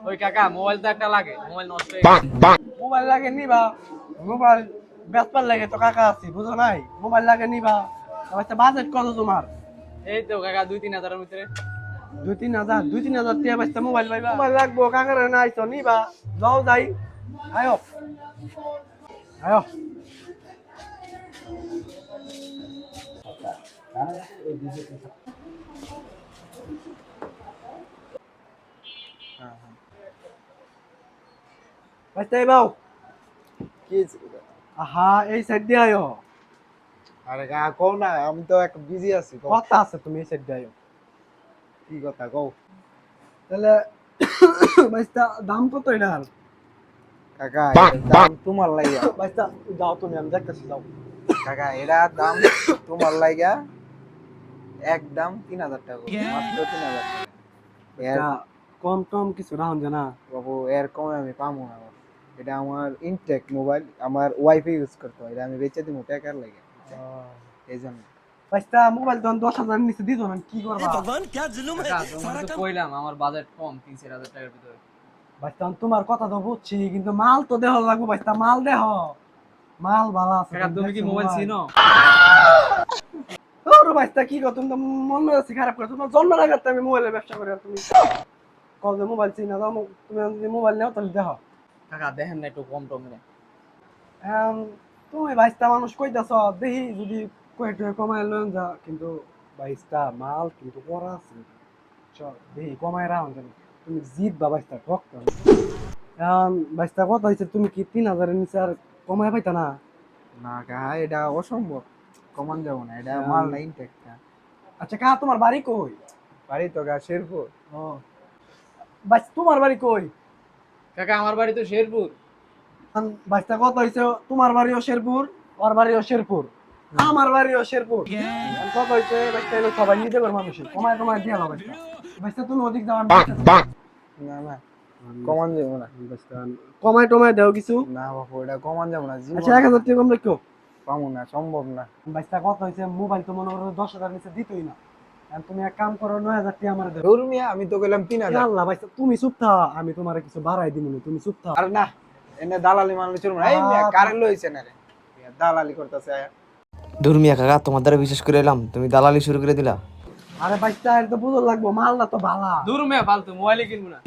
ওই কাকা মোবাইল তো একটা লাগে, মোবাইল নষ্ট হয়ে গেছে। মোবাইল লাগে নিবা, মোবাইল বেচবার লাগে তো কাকা আছি, বুঝো নাই? মোবাইল লাগে নিবা, আচ্ছা বাজেট কত তোমার? এই তো কাকা 2-3 হাজারের ভিতরে। 2-3 হাজার, 2-3 হাজার টাকা বাঁচতে মোবাইল পাইবা? মোবাইল লাগবো কাকার নাই তো নিবা, যাও যাই, আয়ো আয়ো। বাঁচতে বাও। কি আহা এই সাইড দিয়ে আয়ো। আরে গা কও না, আমি তো এক বিজি আছি। কও কথা আছে, তুমি এই সাইড দিয়ে আয়ো। কি কথা কও। তাহলে বাঁচতা দাম কত এটার? কাকা এটার দাম তোমার লাইগা। বাঁচতা যাও তুমি, আমি দেখতেছি, যাও। কাকা এরা দাম তোমার লাইগা একদম 3000 টাকা, মাত্র 3000 টাকা। এর আচ্ছা, কম কম কিছু রাখুন জানা। বাবু এর কমে আমি পাবো না বাবু। এটা আমার ইনটেক মোবাইল, আমার ওয়াইফাই ইউজ করতে হয়, এটা আমি বেচে দিব টাকার লাগে, এই জন্য। বাঁচতা মোবাইল তখন 10,000 নিচে দিত না, কি করবা? কাকা তোমার তো কইলাম আমার বাজেট কম, 3-4 হাজার টাকার ভিতরে। বাঁচতা তোমার কথা তো বুঝছি, কিন্তু মাল তো দেহ লাগবো। বাঁচতা মাল দেহ, মাল ভালো আছে। কাকা তুমি কি মোবাইল চিনো? ওরে বাঁচতা কি কর, তুমি তো মন মেজাজ খারাপ করে। তোমার জন্ম না করতে আমি মোবাইলের ব্যবসা করি, আর তুমি কল যে মোবাইল চিনা দাও। তুমি যদি মোবাইল নেও তাহলে দেহ। কাকা দেখেন না একটু কম টম নেই। তুমি বাইশটা মানুষ কইতাছ, দেখি যদি কয়েকটা কমায় লন যা, কিন্তু বাইশটা মাল কিন্তু করা আছে। চল দেখি কমায় রাখুন কেন, তুমি জিত বা বাইশটা ঠক। এখন বাইশটা কত হয়েছে, তুমি কি 3,000-এর নিচে আর কমায় পাইতা না? না কাকা এটা অসম্ভব, কমান যাব না, এটা মাল না ইনটেক। আচ্ছা কা, তোমার বাড়ি কই? বাড়ি তো গা শেরপুর। ও বাইশ, তোমার বাড়ি কই? কাকা আমার বাড়ি তো শেরপুর। বাইশটা কত হয়েছে, তোমার বাড়িও শেরপুর, ওর বাড়িও শেরপুর, আমার বাড়িও শেরপুর। এখন কত হয়েছে বাইশটা, এলো সবাই নিতে পারো মানুষই, কমায় কমায় দিয়ে দাও বাইশটা। বাইশটা তুমি অধিক দাম, না না, কমান যাব না। কমায় টমায় দেও কিছু। না বাবু এটা কমান যাব না, জীবন আচ্ছা 1,000 টাকা কম রাখো। পাবো না, সম্ভব না। বাইশটা কত হয়েছে, মোবাইল তো মনে করো 10,000 নিচে দিতই না। এখন তুমি এক কাম করো, 9,000 টাকা আমার দেও। ধর মিয়া, আমি তো গেলাম 3000। আল্লাহ বাইশটা তুমি চুপ থাও, আমি তোমার কিছু বাড়াই দিব না, তুমি চুপ থাও। আর না, এনে দালালি মানলে চলবে না। এই মিয়া কারেন্ট লইছে না রে, মিয়া দালালি করতেছে। দূর মিয়া কাকা, তোমার দ্বারা বিশ্বাস করে এলাম, তুমি দালালি শুরু করে দিলা। আরে বাইশটা এর তো বুঝো লাগবো, মালটা তো ভালা। দূর মেয়ে ফালতু মোবাইলই কিনবো না।